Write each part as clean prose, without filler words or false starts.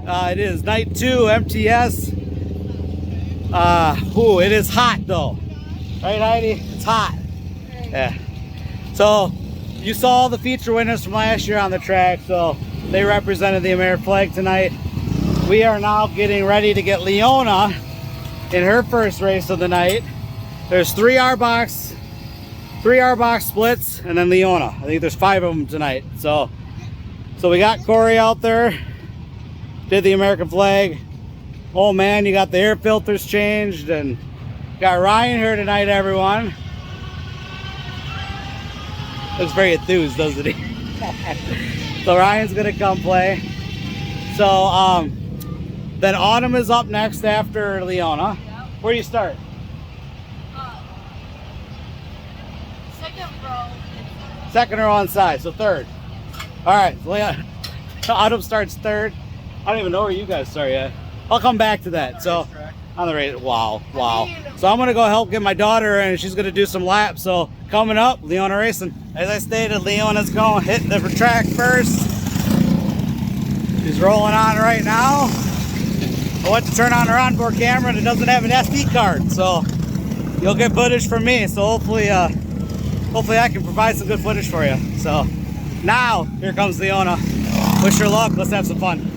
It is night 2, MTS. It is hot though. Right, Heidi? It's hot. Yeah. So, you saw the feature winners from last year on the track, so they represented the American flag tonight. We are now getting ready to get Leona in her first race of the night. There's 3 R-Box splits, and then Leona. I think there's 5 of them tonight. So we got Corey out there, did the American flag. Oh man, you got the air filters changed, and got Ryan here tonight, everyone. Looks very enthused, doesn't he? So Ryan's gonna come play. So then Autumn is up next after Leona. Where do you start? Second row on side, so third. All right, Leona. Autumn starts third. I don't even know where you guys start yet. I'll come back to that. So on the race, wow. So I'm gonna go help get my daughter, and she's gonna do some laps. So coming up, Leona racing. As I stated, Leona's going hit the track first. She's rolling on right now. I went to turn on her onboard camera, and it doesn't have an SD card, so you'll get footage from me. So hopefully I can provide some good footage for you. So now here comes Leona. Wish her luck. Let's have some fun.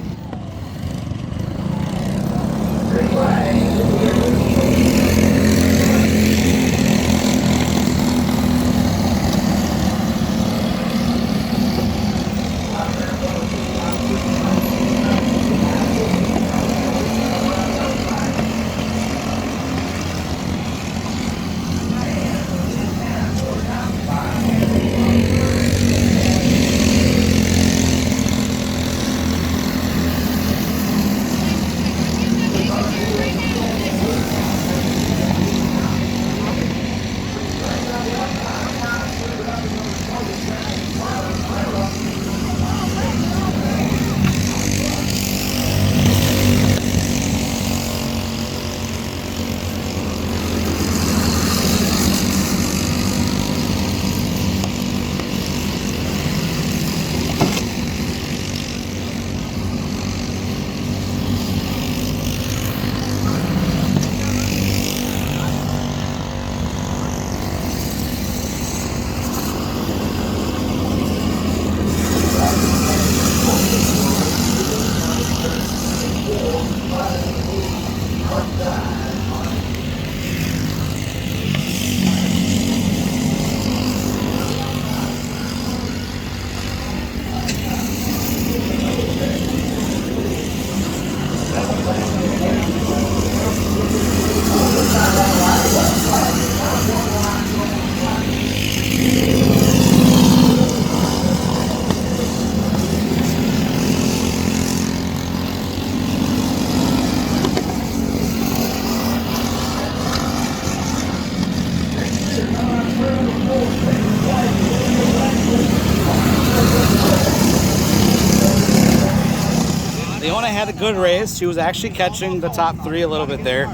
Leona had a good race. She was actually catching the top 3 a little bit there.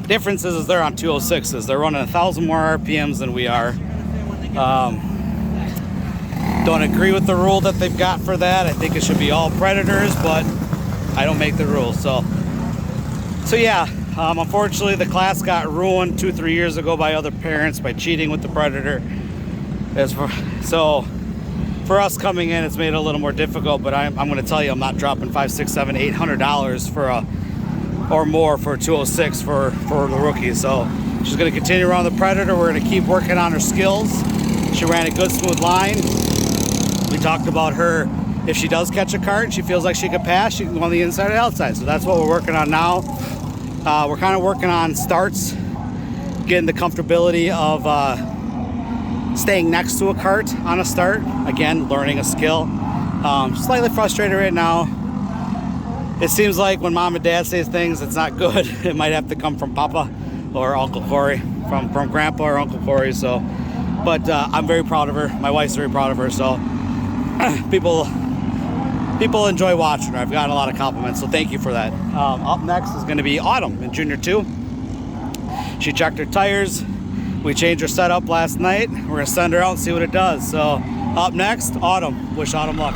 Difference is they're on 206s. They're running 1,000 more RPMs than we are. Don't agree with the rule that they've got for that. I think it should be all Predators, but I don't make the rules. So yeah, unfortunately the class got ruined 2-3 years ago by other parents by cheating with the Predator. So for us coming in, it's made it a little more difficult, but I'm going to tell you, I'm not dropping $500, $600, $700, $800 for or more for a 206 for the rookie. So she's going to continue around the Predator. We're going to keep working on her skills. She ran a good smooth line. We talked about her, if she does catch a cart and she feels like she could pass, she can go on the inside or the outside. So that's what we're working on now. We're kind of working on starts, getting the comfortability of staying next to a cart on a start. Again, learning a skill. Slightly frustrated right now. It seems like when mom and dad say things, it's not good. It might have to come from Papa or Uncle Corey, from Grandpa or Uncle Corey. So, but I'm very proud of her. My wife's very proud of her. So people enjoy watching her. I've gotten a lot of compliments, so thank you for that. Up next is going to be Autumn in Junior 2. She checked her tires. We changed her setup last night. We're going to send her out and see what it does. So up next, Autumn. Wish Autumn luck.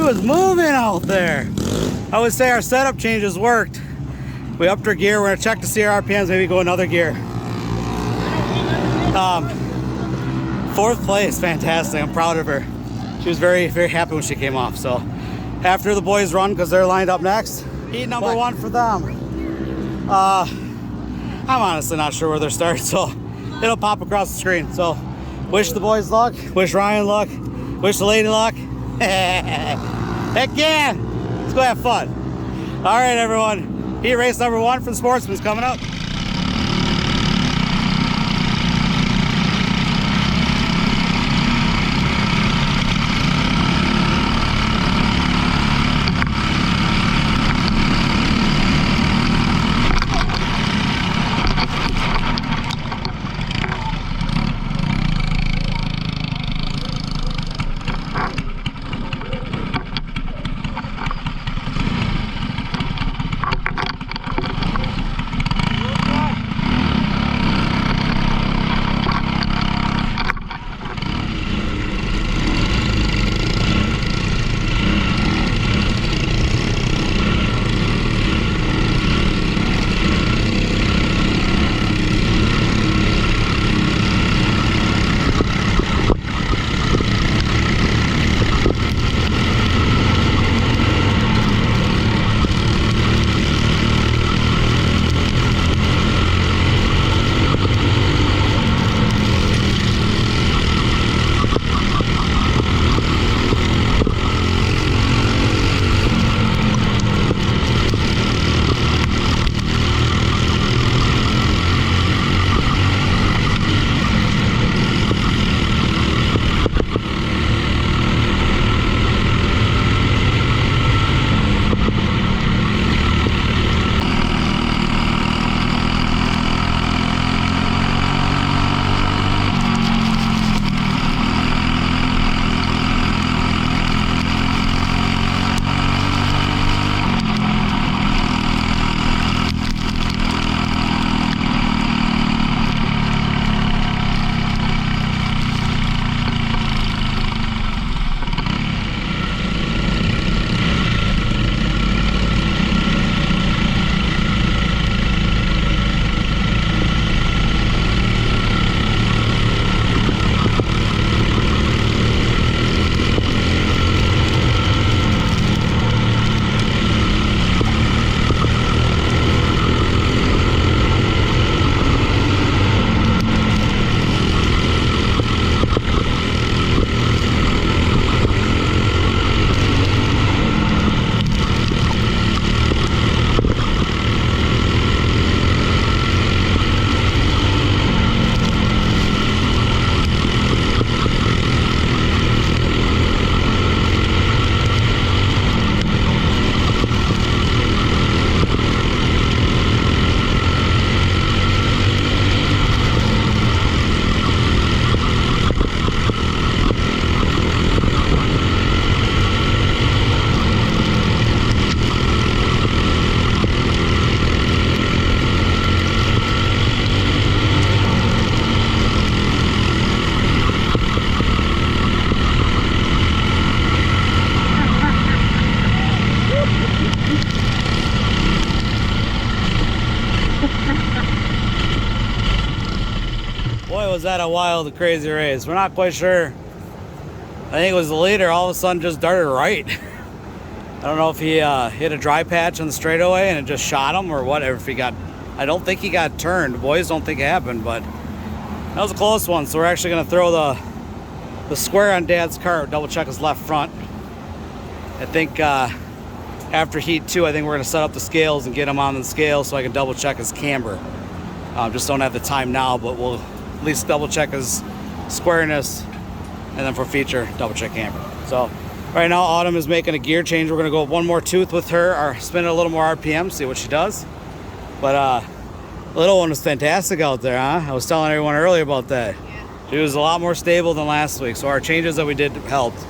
was moving out there. I would say our setup changes worked. We upped our gear. We're gonna check to see our RPMs, maybe go another gear. 4th place, fantastic. I'm proud of her. She was very, very happy when she came off. So after the boys run, because they're lined up next, heat number 1 for them. I'm honestly not sure where they're starting, so it'll pop across the screen. So wish the boys luck, wish Ryan luck, wish the lady luck. Heck yeah, let's go have fun. All right, everyone, heat race number 1 for the Sportsman's coming up. was that a wild, crazy race? We're not quite sure. I think it was the leader all of a sudden just darted right. I don't know if he hit a dry patch on the straightaway and it just shot him or whatever. If he got, I don't think he got turned. The boys don't think it happened, but that was a close one. So we're actually going to throw the square on Dad's car, double check his left front. I think after heat 2, I think we're going to set up the scales and get him on the scale so I can double check his camber. Just don't have the time now, but we'll at least double check his squareness, and then for feature, double check camber. So right now Autumn is making a gear change. We're going to go one more tooth with her, or spin it a little more RPM, see what she does. But little one was fantastic out there, huh? I was telling everyone earlier about that. Yeah. She was a lot more stable than last week, so our changes that we did helped.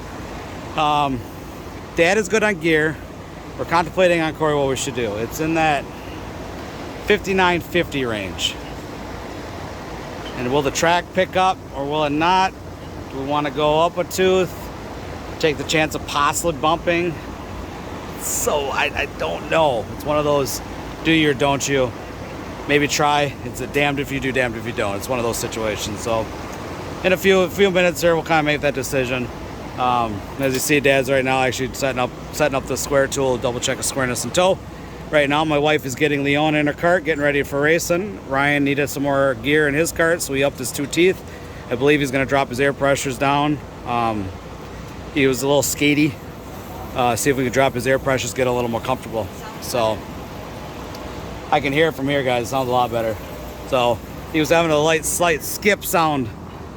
Dad is good on gear. We're contemplating on Corey what we should do. It's in that 59-50 range. And will the track pick up or will it not? Do we want to go up a tooth? take the chance of possibly bumping. So I don't know. It's one of those do you or don't you. Maybe try. It's a damned if you do, damned if you don't. It's one of those situations. So in a few minutes here, we'll kind of make that decision. As you see, Dad's right now actually setting up the square tool, double check a squareness in tow. Right now, my wife is getting Leona in her cart, getting ready for racing. Ryan needed some more gear in his cart, so he upped his 2 teeth. I believe he's going to drop his air pressures down. He was a little skatey. See if we can drop his air pressures, get a little more comfortable. So I can hear it from here, guys. It sounds a lot better. So he was having a slight skip sound.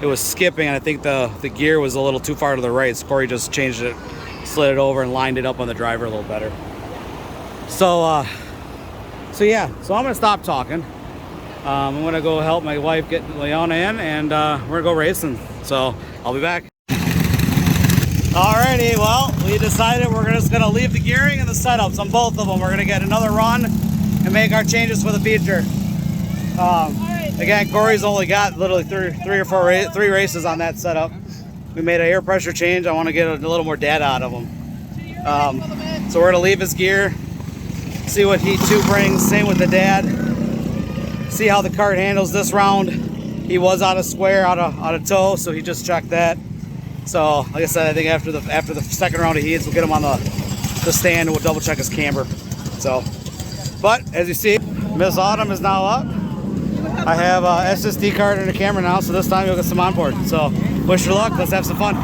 It was skipping, and I think the gear was a little too far to the right. So Corey just changed it, slid it over, and lined it up on the driver a little better. So yeah. So I'm gonna stop talking. I'm gonna go help my wife get Leona in, and we're gonna go racing. So I'll be back. Alrighty, well, we decided we're just gonna leave the gearing and the setups on both of them. We're gonna get another run and make our changes for the future. Again, Corey's only got literally three races on that setup. We made an air pressure change. I want to get a little more data out of him. So we're gonna leave his gear, see what Heat 2 brings. Same with the Dad. See how the cart handles this round. He was out of square, out of tow, so he just checked that. So like I said, I think after the second round of heats, we'll get him on the stand and we'll double check his camber. So, but as you see, Miss Autumn is now up. I have a SSD card in the camera now, so this time you'll get some on board. So wish her luck. Let's have some fun.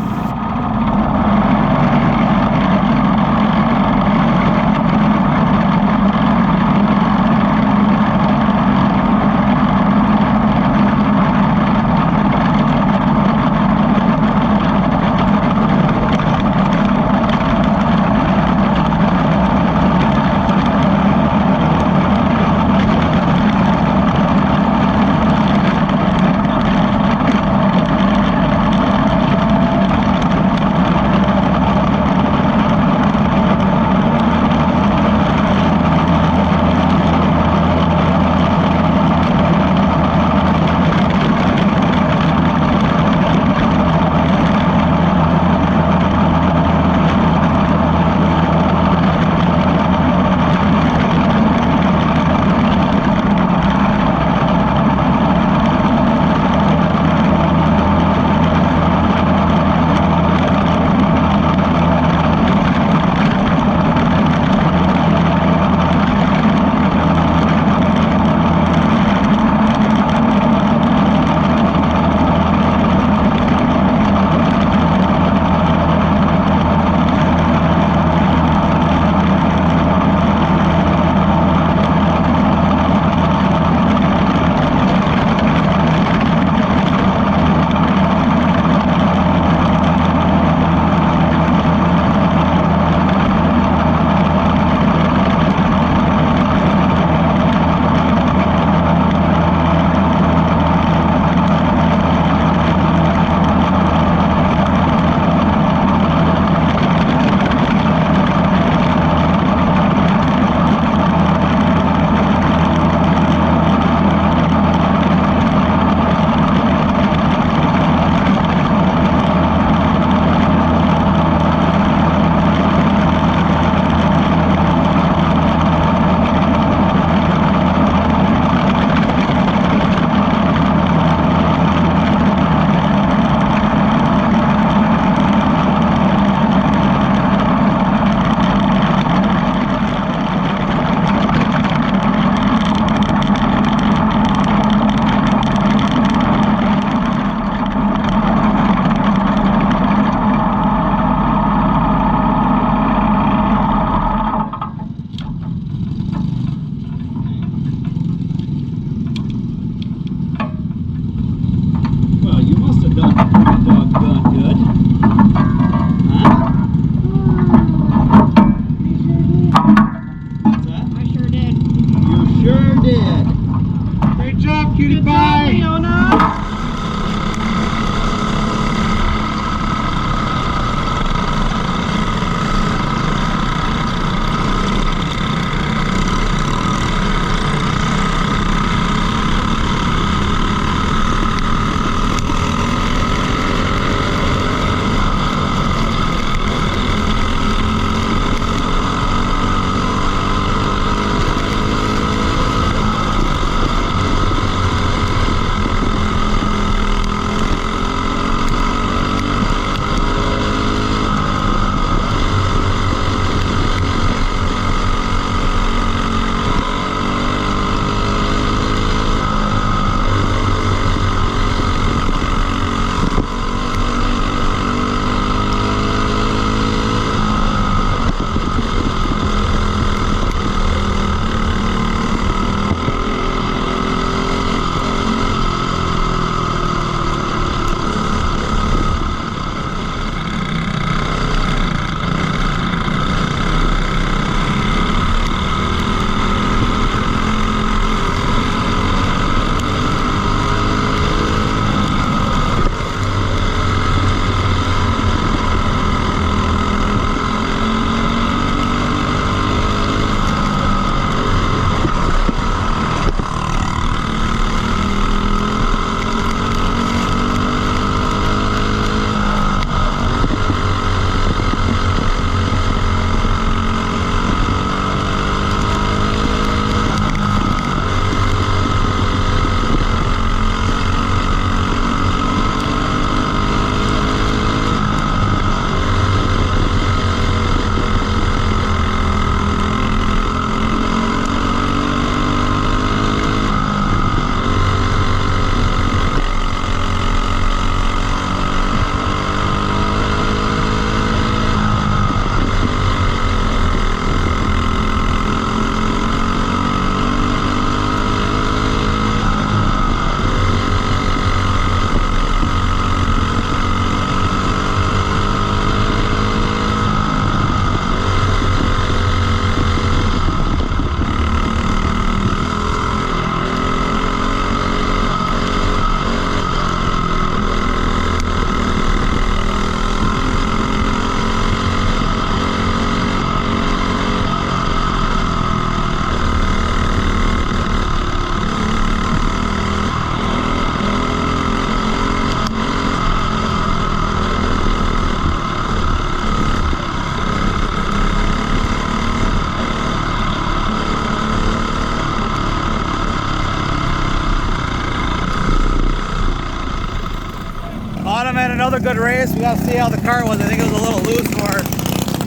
another good race. We got to see how the car was. I think it was a little loose for her.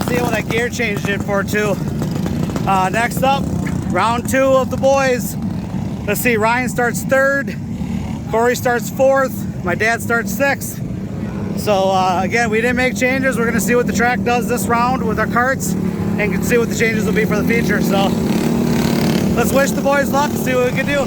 See what that gear change did for her too. Next up, round 2 of the boys. Let's see, Ryan starts 3rd, Corey starts 4th, my dad starts 6th. So again, we didn't make changes. We're gonna see what the track does this round with our karts and see what the changes will be for the feature. So let's wish the boys luck and see what we can do.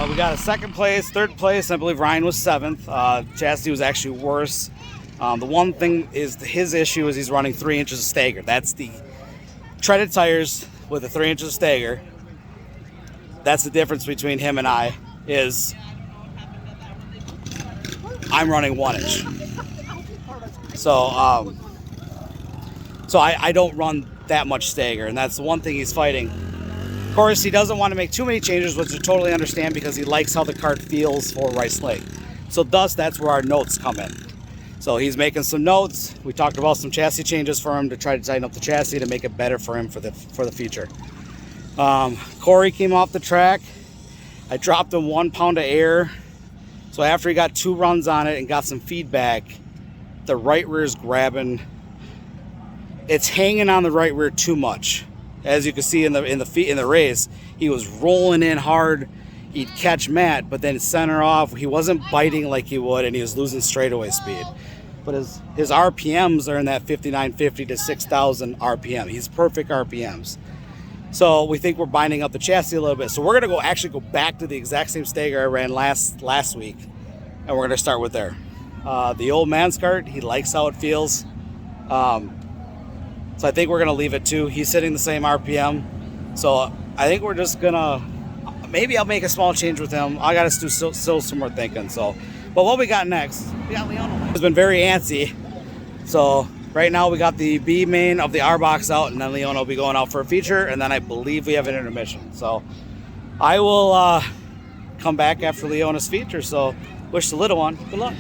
We got a 2nd place, 3rd place. I believe Ryan was 7th. Chatti was actually worse. The one thing is his issue is he's running 3 inches of stagger. That's the treaded tires with a 3 inches of stagger. That's the difference between him and I. Is I'm running 1 inch. So I don't run that much stagger, and that's the one thing he's fighting. Of course, he doesn't want to make too many changes, which I totally understand because he likes how the kart feels for Rice Lake. So thus, that's where our notes come in. So he's making some notes. We talked about some chassis changes for him to try to tighten up the chassis to make it better for him for the future. Corey came off the track. I dropped him 1 pound of air. So after he got 2 runs on it and got some feedback, the right rear is grabbing. It's hanging on the right rear too much. As you can see in the race, he was rolling in hard. He'd catch Matt, but then center off. He wasn't biting like he would, and he was losing straightaway speed. But his RPMs are in that 5950 to 6,000 RPM. He's perfect RPMs. So we think we're binding up the chassis a little bit. So we're gonna actually go back to the exact same stagger I ran last week, and we're gonna start with there. The old man's kart, he likes how it feels. So I think we're gonna leave it too. He's hitting the same RPM. So I think we're just gonna, maybe I'll make a small change with him. I gotta do still some more thinking. So, but what we got next? We got Leona. He's been very antsy. So right now we got the B main of the R box out, and then Leona will be going out for a feature, and then I believe we have an intermission. So I will come back after Leona's feature. So wish the little one good luck.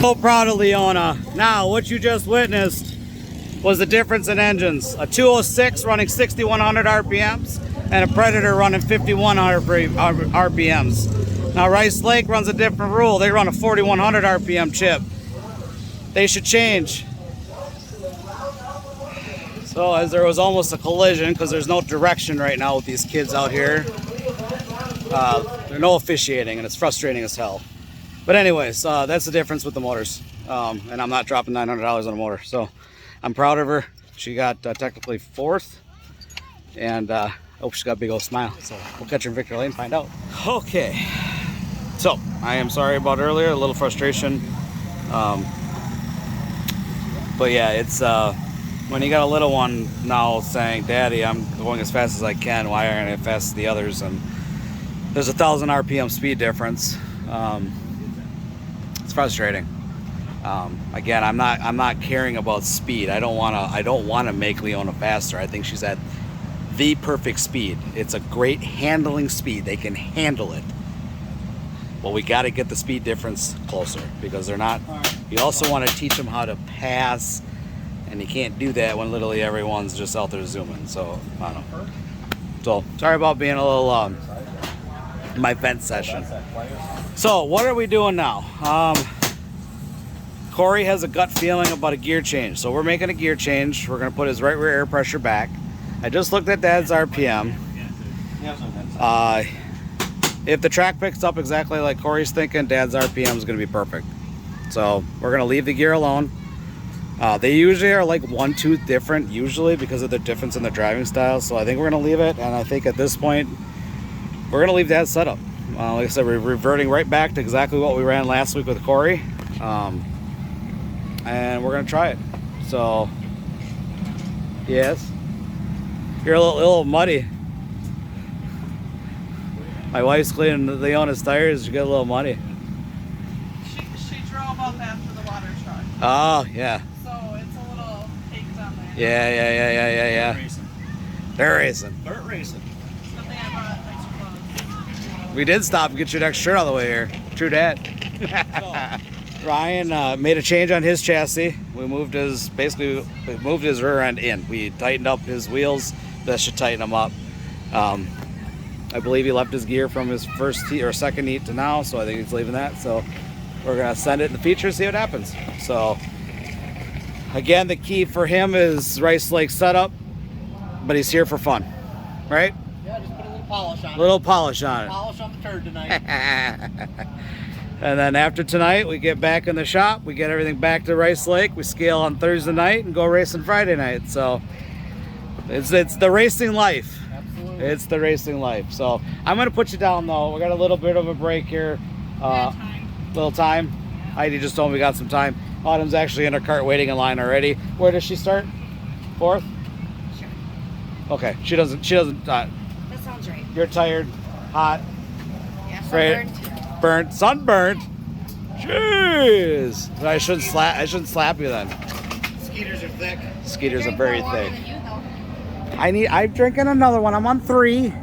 So proud of Leona. Now, what you just witnessed was the difference in engines. A 206 running 6,100 RPMs and a Predator running 5,100 RPMs. Now, Rice Lake runs a different rule. They run a 4,100 RPM chip. They should change. So as there was almost a collision because there's no direction right now with these kids out here. There's no officiating and it's frustrating as hell. But anyways, that's the difference with the motors. And I'm not dropping $900 on a motor. So I'm proud of her. She got technically fourth. And I hope she got a big old smile. So we'll catch her in Victory Lane and find out. Okay. So I am sorry about earlier, a little frustration. But yeah, it's when you got a little one now saying, Daddy, I'm going as fast as I can, why aren't I as fast as the others? And there's 1,000 RPM speed difference. It's frustrating. Again, I'm not caring about speed. I don't wanna make Leona faster. I think she's at the perfect speed. It's a great handling speed. They can handle it. Well, we got to get the speed difference closer because they're not. You also want to teach them how to pass, and you can't do that when literally everyone's just out there zooming. So I don't know. So sorry about being a little my vent session. So what are we doing now? Corey has a gut feeling about a gear change, so we're making a gear change. We're going to put his right rear air pressure back. I just looked at Dad's RPM. If the track picks up exactly like Corey's thinking, Dad's RPM is going to be perfect. So we're going to leave the gear alone. They usually are like 1-2 different, usually because of the difference in the driving style. So I think we're going to leave it. And I think at this point, we're going to leave Dad's setup. Like I said, we're reverting right back to exactly what we ran last week with Corey. And we're going to try it. So, yes. You're a little muddy. My wife's cleaning Leona's tires. You get a little muddy. She drove up after the water truck. Oh, yeah. So it's a little caked on there. Yeah. They're racing. Good thing I brought extra clothes. We did stop and get you an extra shirt on the way here. True dat. Ryan made a change on his chassis. We moved his rear end in. We tightened up his wheels. That should tighten them up. I believe he left his gear from his first heat or second heat to now, so I think he's leaving that. So we're gonna send it in the feature, see what happens. So again, the key for him is Rice Lake setup, but he's here for fun, right? Yeah, just put a little polish on it. Little polish on it. Polish on the turd tonight. And then after tonight, we get back in the shop. We get everything back to Rice Lake. We scale on Thursday night and go racing Friday night. So it's the racing life. Absolutely. It's the racing life. So I'm gonna put you down though. We got a little bit of a break here. Little time. Heidi just told me we got some time. Autumn's actually in her cart waiting in line already. Where does she start? Fourth? Sure. Okay. She doesn't. That sounds right. You're tired, hot, Yeah, Right. sunburned. sunburned. Jeez. I shouldn't slap you then. Skeeters are thick. Skeeters are Drink very more water thick. than you, though. I'm drinking another one. I'm on 3.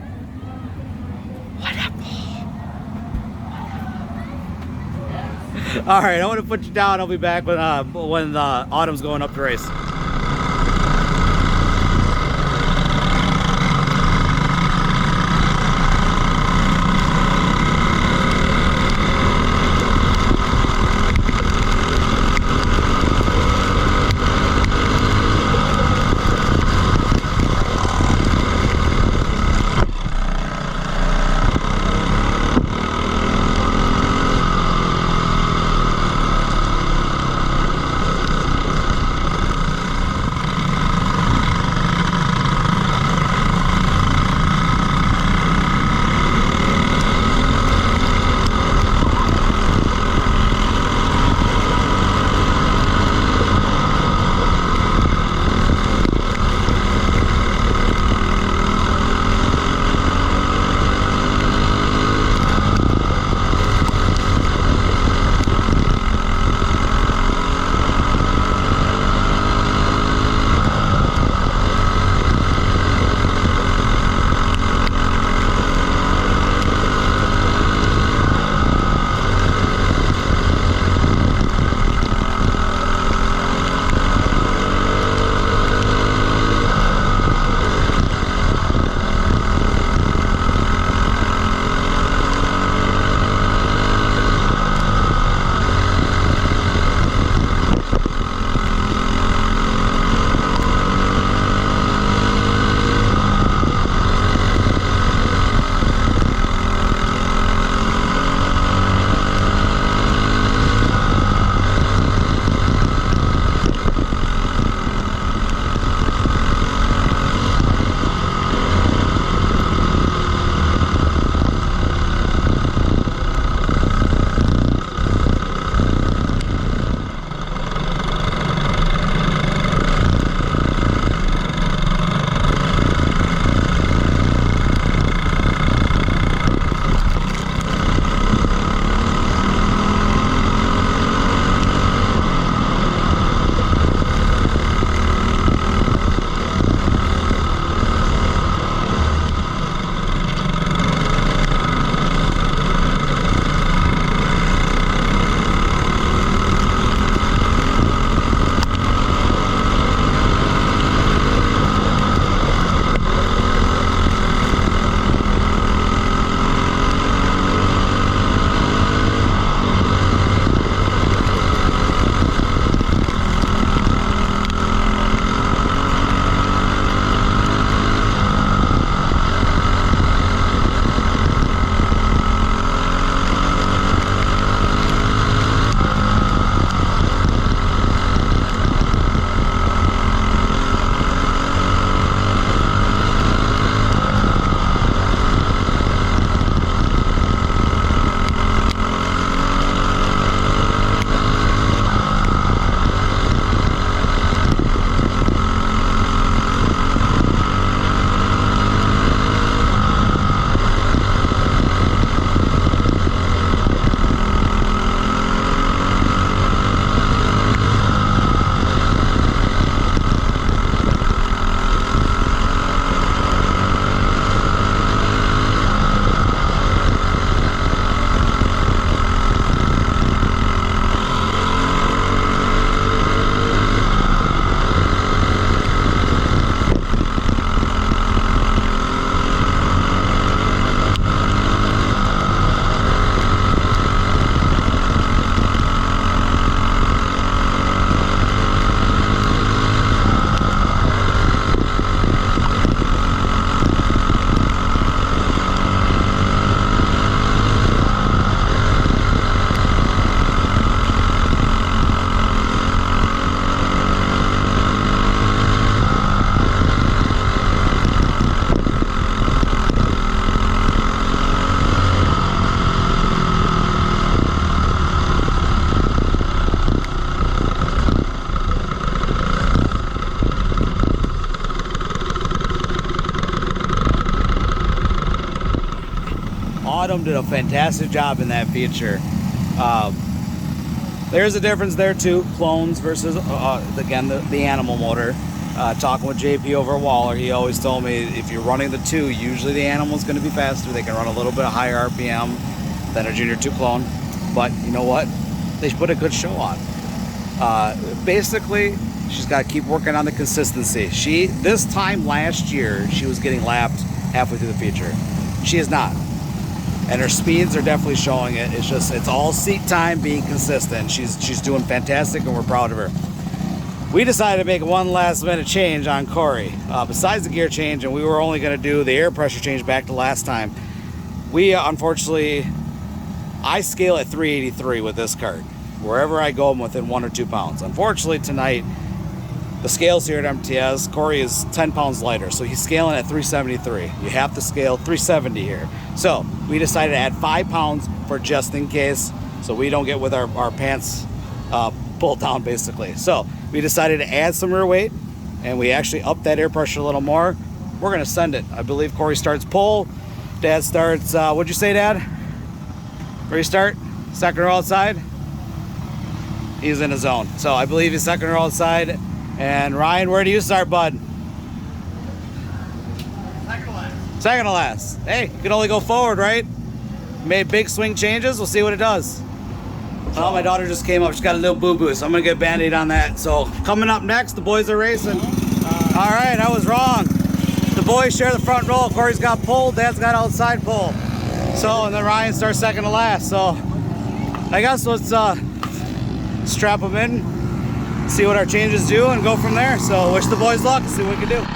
All right, I want to put you down. I'll be back when Autumn's going up to race. Autumn did a fantastic job in that feature. There's a difference there too, clones versus, again, the animal motor. Talking with JP over at Waller, he always told me if you're running the 2, usually the animal's going to be faster. They can run a little bit higher RPM than a Junior 2 clone. But you know what? They put a good show on. Basically, she's got to keep working on the consistency. This time last year, she was getting lapped halfway through the feature. She is not. And her speeds are definitely showing it. It's all seat time, being consistent. She's doing fantastic, and we're proud of her. We decided to make one last minute change on Corey. Besides the gear change, and we were only going to do the air pressure change back to last time. We unfortunately, I scale at 383 with this kart. Wherever I go, I'm within 1 or 2 pounds. Unfortunately, tonight, the scales here at MTS, Corey is 10 pounds lighter, so he's scaling at 373. You have to scale 370 here. So we decided to add 5 pounds for just in case, so we don't get with our pants pulled down, basically. So we decided to add some rear weight, and we actually upped that air pressure a little more. We're going to send it. I believe Corey starts pull. Dad starts, what'd you say, Dad? Where you start? Second row outside? He's in his zone. So I believe he's second row outside. And Ryan, where do you start, bud? Second to last. Second to last. Hey, you can only go forward, right? Made big swing changes. We'll see what it does. Oh, my daughter just came up. She's got a little boo-boo, so I'm going to get a Band-Aid on that. So coming up next, the boys are racing. All right, I was wrong. The boys share the front row. Corey's got pole. Dad's got outside pole. So, and then Ryan starts second to last. So I guess let's strap them in, see what our changes do, and go from there. So wish the boys luck and see what we can do.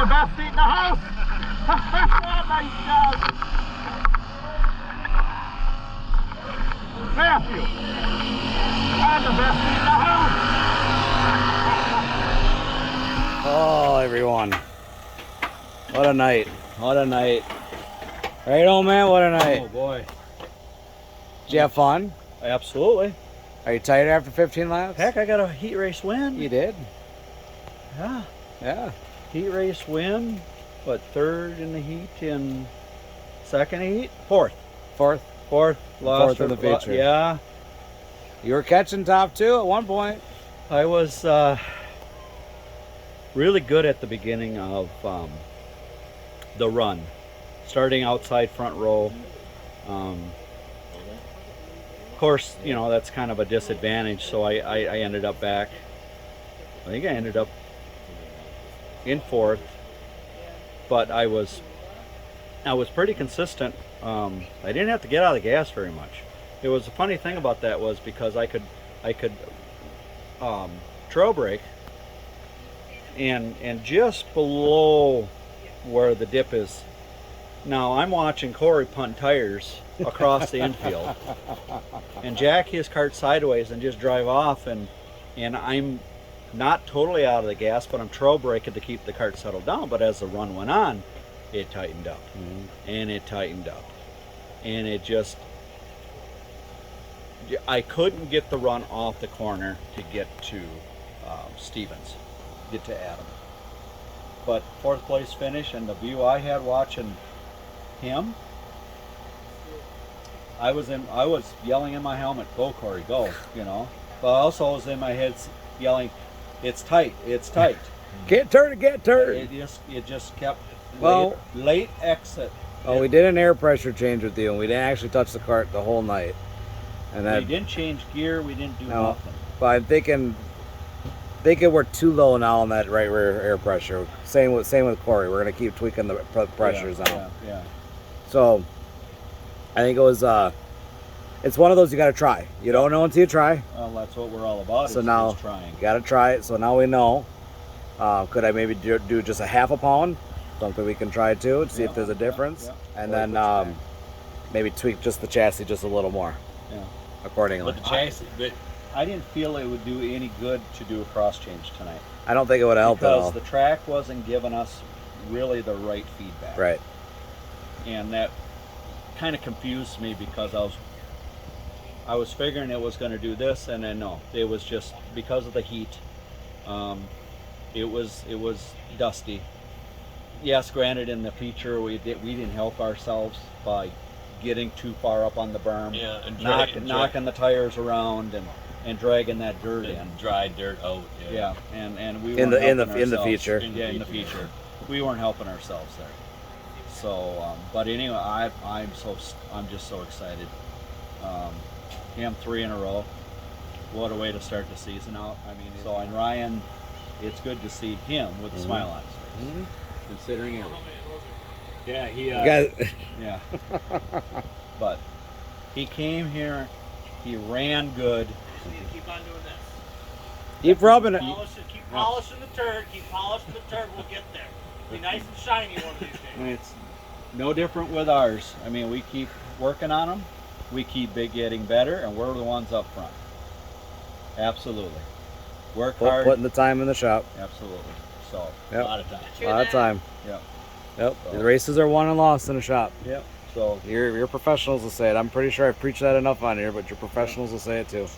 the best seat in the house. Nice job. Matthew. And the best seat in the house. Oh, everyone. What a night. What a night. Right, old man? What a night. Oh, boy. Did you have fun? Absolutely. Are you tired after 15 laps? Heck, I got a heat race win. You did? Yeah. Yeah. Heat race win. What, third in the heat in second heat? Fourth. Fourth. Fourth. Fourth in the feature. Yeah. You were catching top 2 at one point. I was really good at the beginning of the run. Starting outside front row. Of course, you know, that's kind of a disadvantage, so I ended up back. I think I ended up in fourth, but I was pretty consistent. I didn't have to get out of the gas very much. It was a funny thing about that was because I could trail brake and just below where the dip is. Now I'm watching Corey punt tires across the infield and jack his cart sideways and just drive off, and I'm not totally out of the gas, but I'm trail braking to keep the cart settled down. But as the run went on, it tightened up. And it tightened up, and it just, I couldn't get the run off the corner to get to Stevens, get to Adam. But fourth place finish, and the view I had watching him, I was yelling in my helmet, "Go Corey, go!" You know. But I also was in my head yelling, "It's tight, it's tight." Get turned, get turned. It just kept. Well, late exit. Oh, we did an air pressure change with you, and we didn't actually touch the cart the whole night. And We that, didn't change gear. We didn't do no, nothing. but I'm thinking we're too low now on that right rear air pressure. Same with Corey. We're gonna keep tweaking the pressures out. Yeah. So I think it was. It's one of those you got to try. You don't know until you try. Well, that's what we're all about. So is now trying. you got to try it. So now we know. Could I maybe do just a half a pound? Something we can try too to see if there's a difference, and then maybe tweak just the chassis just a little more. Yeah. Accordingly. But the chassis, but I didn't feel it would do any good to do a cross change tonight. I don't think it would help at all. Because the track wasn't giving us really the right feedback. Right. And that kind of confused me because I was figuring it was going to do this, and then no, it was just because of the heat. It was dusty. Yes, granted, in the feature we didn't help ourselves by getting too far up on the berm. yeah, and knocking the tires around and dragging that dirt in. dry dirt out. Yeah, and we In weren't the helping ourselves. feature. In the feature, we weren't helping ourselves there. So, but anyway, I'm just so excited. Him 3 in a row. What a way to start the season out. I mean, so and Ryan, it's good to see him with a smile on his face, considering everything. Yeah, he. Yeah. But he came here, he ran good. You need to keep on doing this. Keep rubbing it. Keep polishing the turd. Keep polishing the turd. We'll get there. Be nice and shiny one of these days. And it's no different with ours. I mean, we keep working on them. We keep getting better, and we're the ones up front. Absolutely. Work hard. Putting the time in the shop. Absolutely. So, Yep. a lot of time. A lot of time. Yep. Yep. So- The races are won and lost in a shop. Yep. So, Your professionals will say it. I'm pretty sure I've preached that enough on here, but your professionals will say it too.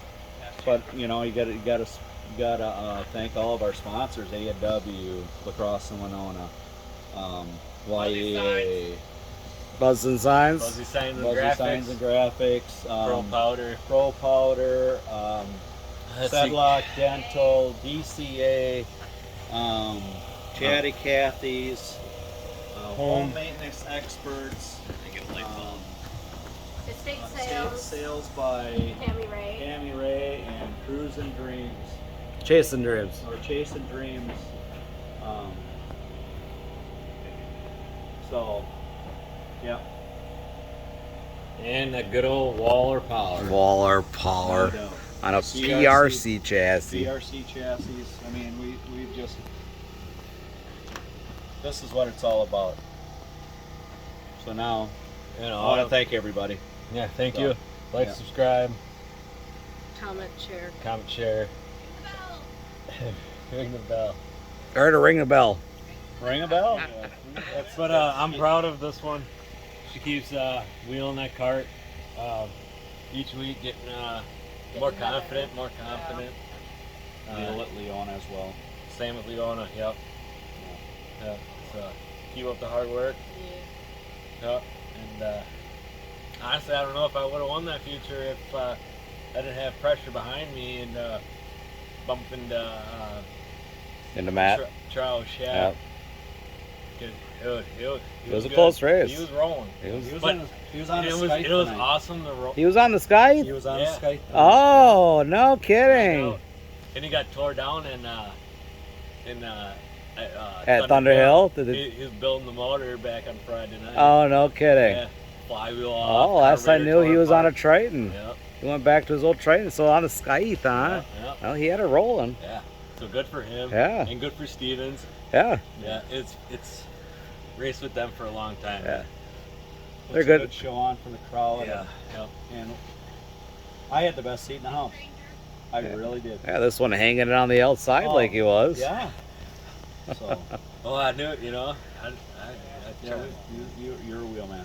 but you know, you gotta thank all of our sponsors: A&W, Crosse and Winona, Y.E.A, Buzz and Signs. Fuzzy signs and Buzzy graphics. Signs and Graphics, Pro powder. Sedlock Dental, DCA, Chatti, Kathies, Home Maintenance Experts, Estate Sales sales. by Tami Ray, and Cruisin' Dreams, Chasing Dreams. or Chasin' Dreams. So, yeah. And that good old Waller power. Waller Power. No doubt. On a PRC chassis. PRC chassis. I mean, we've just this is what it's all about. So now, I want to thank everybody. Yeah, thank So, you. Like, yeah. subscribe, Comment, share. comment, share. Ring the bell. Or to ring the bell. Ring a bell. But I'm proud of this one. She keeps wheeling that cart each week, getting more confident. Leona as well. Same with Leona. Yep. Yeah. So keep up the hard work. Yep. And honestly, I don't know if I would have won that feature if I didn't have pressure behind me and bump into Matt. Charles. Yep. It was a close race. He was rolling. He was But on it the was Skype tonight. awesome to roll. He was on the sky? He was on the Yeah. Skype tonight. Oh, no kidding. And he got tore down At Thunder Hill? He was building the motor back on Friday night. Oh, no kidding. Yeah. Flywheel off. Oh, last I carburetor knew he tore was on a apart. Triton. Yep. He went back to his old Triton, so on a Skype, huh? Yeah. Well, he had it rolling. Yeah. So good for him. Yeah. And good for Stevens. Yeah. Yeah. It's raced with them for a long time. Yeah. Puts They're a good. good show on for the crowd. Yeah. Yep. And I had the best seat in the house. I really did. Yeah, this one hanging it on the outside Oh, like he was. Yeah. So, Well, I knew it, you know. yeah, you're a wheelman.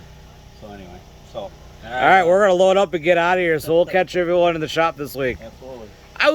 So anyway, All right, we're going to load up and get out of here, so we'll catch everyone in the shop this week. absolutely. Ow!